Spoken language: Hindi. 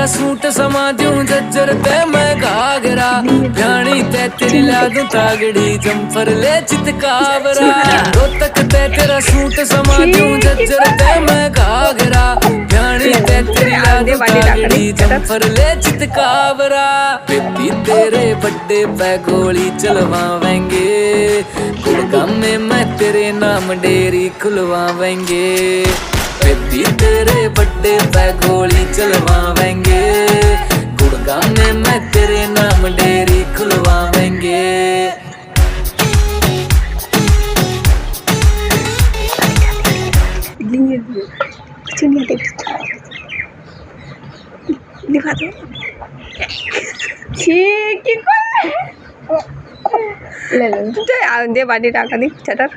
तेरा सूट समा दूं जज्जर ते मैं घाघरा भ्याणी ते तेरी ला दूं तागड़ी जम्फर ले चितकावरा रोहतक ते तेरा सूट समा दूं जज्जर ते मैं घाघरा भ्याणी ते तेरी ला दूं तागड़ी जम्फर ले चितकावरा बेबी तेरे बड्डे पे गोली चलवावेंगे गुड़गांव में मैं तेरे नाम डेरी खुलवावेंगे बेबी तेरे बड्डे पे गोली चलवावेंगे गुड़गांव में मैं तेरे नाम डेरी खुलवावेंगे दिखा दो ले लो दे बाड़ी टाका दी चटर